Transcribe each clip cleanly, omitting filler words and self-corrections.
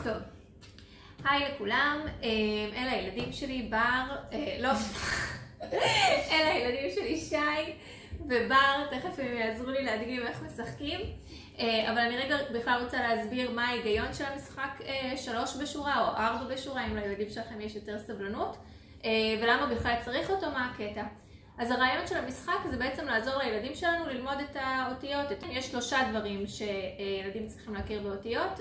טוב, היי לכולם, אלה הילדים שלי, בר, לא, אלה הילדים שלי שי ובר, תכף הם יעזרו לי להדגים איך משחקים, אבל אני רגע בכלל רוצה להסביר מה ההיגיון של המשחק 3 בשורה או 4 בשורה, אם לילדים שלכם יש יותר סבלנות, ולמה בכלל צריך אותו, מה הקטע. אז הרעיון של המשחק זה בעצם לעזור לילדים שלנו ללמוד את האותיות. יש 3 דברים שילדים צריכים להכיר באותיות.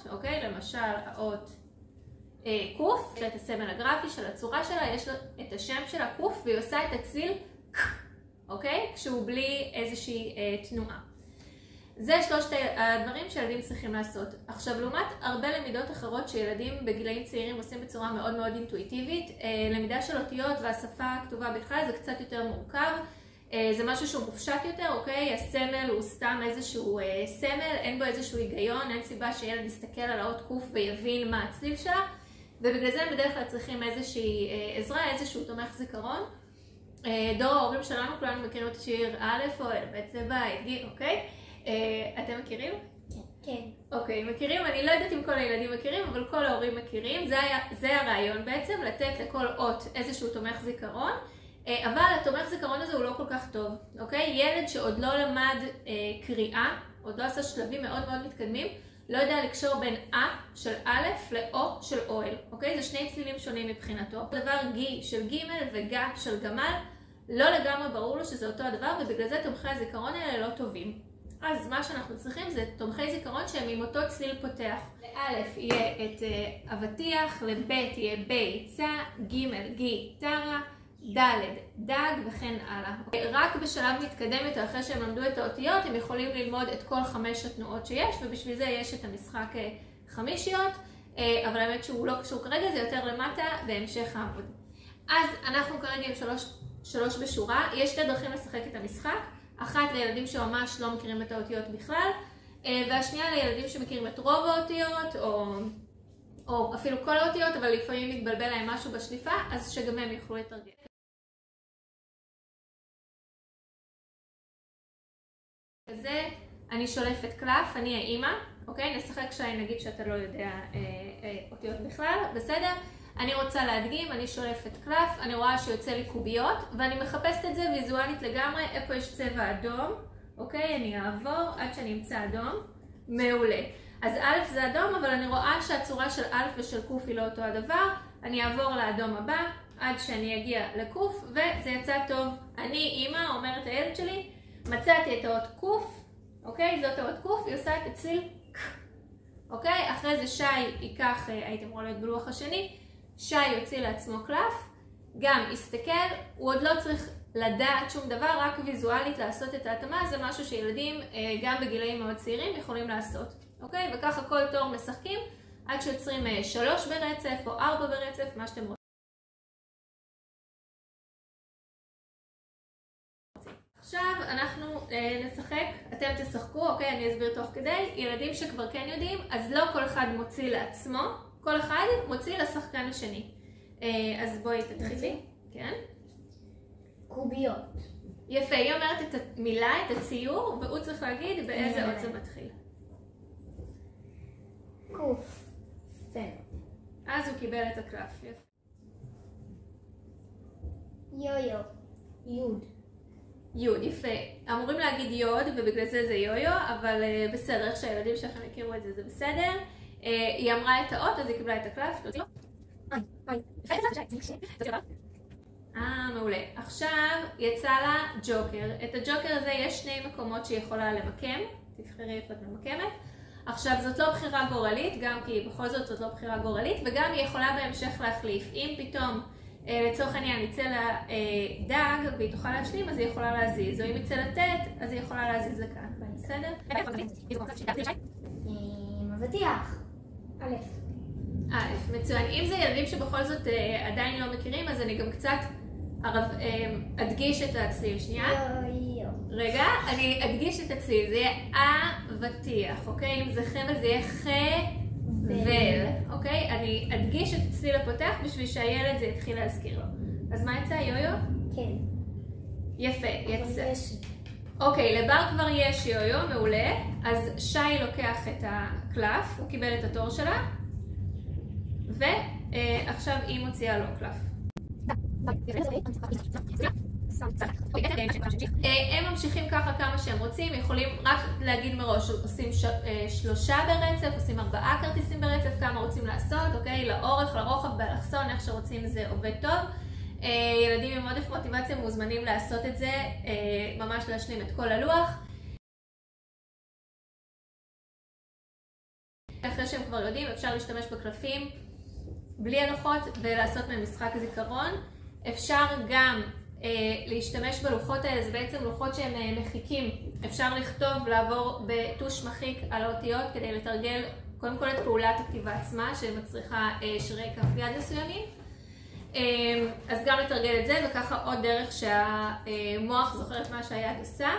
אוקיי, למשל האות קוף, יש לה את הסמל הגרפי של הצורה שלה, יש לה את השם שלה קוף, והיא עושה את הצליל ק, אוקיי? כשהוא בלי איזושהי תנועה. זה 3 הדברים שילדים צריכים לעשות. עכשיו, לעומת הרבה למידות אחרות שילדים בגילאים צעירים עושים בצורה מאוד מאוד אינטואיטיבית, למידה של אותיות והשפה הכתובה בכלל זה קצת יותר מורכב. זה משהו שהוא מופשט יותר, אוקיי? הסמל הוא סתם איזשהו סמל, אין בו איזשהו היגיון, אין סיבה שילד יסתכל על האות קוף ויבין מה הצליל שלה, ובגלל זה הם בדרך כלל צריכים איזושהי עזרה, איזשהו תומך זיכרון. דור ההורים שלנו, כולנו מכירים את השיר א' או בעצם בית, אוקיי? אתם מכירים? כן. אוקיי, מכירים? אני לא יודעת אם כל הילדים מכירים, אבל כל ההורים מכירים. זה הרעיון בעצם, לתת לכל אות איזשהו תומך זיכרון, אבל התומך זיכרון הזה הוא לא כל כך טוב, אוקיי? ילד שעוד לא למד קריאה, עוד לא עשה שלבים מאוד מאוד מתקדמים, לא יודע לקשור בין של א' לאו של אוהל, אוקיי? זה 2 צלילים שונים מבחינתו. דבר גי של ג' וגה של גמל, לא לגמרי ברור לו שזה אותו הדבר, ובגלל זה תומכי הזיכרון האלה לא טובים. אז מה שאנחנו צריכים זה תומכי זיכרון שהם עם אותו צליל פותח. לאלף יהיה את אבטיח, לבית יהיה ביצה, ג' גיטרה, ד' דג וכן הלאה. רק בשלב מתקדם יותר, אחרי שהם למדו את האותיות, הם יכולים ללמוד את כל 5 התנועות שיש, ובשביל זה יש את המשחק 5, אבל האמת שהוא לא קשור כרגע, זה יותר למטה בהמשך העמוד. אז אנחנו כרגע עם 3 בשורה, יש 2 דרכים לשחק את המשחק. אחת לילדים שממש לא מכירים את האותיות בכלל, והשנייה לילדים שמכירים את רוב האותיות, או אפילו כל האותיות, אבל לפעמים מתבלבל להם משהו בשליפה, אז שגם הם יוכלו לתרגל. זה אני שולפת קלף, אני האמא, אוקיי? נשחק שי, נגיד שאתה לא יודע אותיות בכלל, בסדר? אני רוצה להדגים, אני שולפת קלף, אני רואה שיוצא לי קוביות, ואני מחפשת את זה ויזואלית לגמרי, איפה יש צבע אדום, אוקיי? אני אעבור עד שאני אמצא אדום, מעולה. אז א' זה אדום, אבל אני רואה שהצורה של א' ושל קוף היא לא אותו הדבר, אני אעבור לאדום הבא, עד שאני אגיע לקוף, וזה יצא טוב. אני, אמא, אומרת הילד שלי, מצאתי את האות קוף, אוקיי? זאת האות קוף, היא עושה את הצליל ק, אוקיי? אחרי זה שי ייקח, הייתם רואים להיות בלוח השני, שי יוציא לעצמו קלף, גם יסתכל, הוא עוד לא צריך לדעת שום דבר, רק ויזואלית לעשות את ההתאמה, זה משהו שילדים גם בגילאים מאוד צעירים יכולים לעשות, אוקיי? וככה כל תור משחקים עד שיוצרים 3 ברצף או 4 ברצף, מה שאתם רוצים. עכשיו אנחנו נשחק, אתם תשחקו, אוקיי? אני אסביר תוך כדי. ילדים שכבר כן יודעים, אז לא כל אחד מוציא לעצמו, כל אחד מוציא לשחקן השני. אז בואי תתחילי. כן? קוביות. יפה, היא אומרת את המילה, את הציור, והוא צריך להגיד באיזה אות זה מתחיל. קוף. אז הוא קיבל את הקלף. יפה. יו-יו. יוד. יוד, יפה. אמורים להגיד יוד, ובגלל זה זה יו-יו, אבל בסדר, איך שהילדים שלכם הכירו את זה, זה בסדר. היא אמרה את האות, אז היא קיבלה את הקלף. מעולה. עכשיו יצא לה ג'וקר. את הג'וקר הזה יש 2 מקומות שהיא יכולה למקם. תבחרי איפה את ממקמת. עכשיו זאת לא בחירה גורלית, גם כי בכל זאת זאת לא בחירה גורלית, וגם היא יכולה בהמשך להחליף. אם פתאום לצורך העניין יצא לה דג והיא תוכל להשלים, אז היא יכולה להזיז. או אם יצא לה טט, אז היא יכולה להזיז לכאן. בסדר? אבטיח. א', מצוין. אם זה ילדים שבכל זאת עדיין לא מכירים, אז אני גם קצת אדגיש את הצליל. שנייה. רגע, אני אדגיש את הצליל. זה יהיה אבטיח, אוקיי? אם זה חבל זה יהיה חבל, אוקיי? אני אדגיש את הצליל הפותח בשביל שהילד זה יתחיל להזכיר לו. אז מה יצא, יו-יו? כן. יפה, יצא. אוקיי, לבר כבר יש יו-יו, מעולה. אז שי לוקח את הקלף, הוא קיבל את התור שלה. ועכשיו היא מוציאה לו קלף. הם ממשיכים ככה כמה שהם רוצים, יכולים רק להגיד מראש, עושים 3 ברצף, עושים 4 כרטיסים ברצף, כמה רוצים לעשות, אוקיי? לאורך, לרוחב, באלכסון, איך שרוצים זה עובד טוב. ילדים עם עודף מוטיבציה מוזמנים לעשות את זה, ממש להשלים את כל הלוח. אחרי שהם כבר יודעים, אפשר להשתמש בקלפים בלי הנחות ולעשות מהם משחק זיכרון. אפשר גם להשתמש בלוחות האלה, זה בעצם לוחות שהם מחיקים. אפשר לכתוב, לעבור בטוש מחיק על האותיות כדי לתרגל קודם כל את פעולת הכתיבה עצמה שמצריכה שרירי כף יד מסוימים. אז גם לתרגל את זה, וככה עוד דרך שהמוח זוכר את מה שהיד עושה.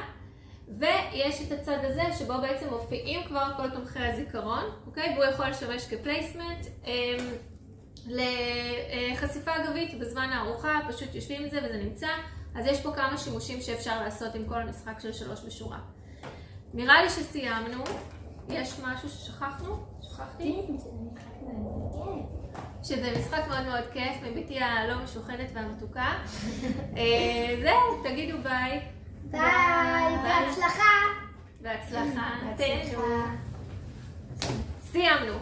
ויש את הצד הזה שבו בעצם מופיעים כבר כל תומכי הזיכרון, אוקיי? והוא יכול לשמש כפלייסמנט לחשיפה אגבית בזמן הארוחה, פשוט יושבים את זה וזה נמצא. אז יש פה כמה שימושים שאפשר לעשות עם כל המשחק של 3 בשורה. נראה לי שסיימנו. יש משהו ששכחנו? שכחתי? שזה משחק מאוד מאוד כיף, מביתי הלא משוחדת והמתוקה. זהו, תגידו ביי. ביי, בהצלחה. בהצלחה. סיימנו.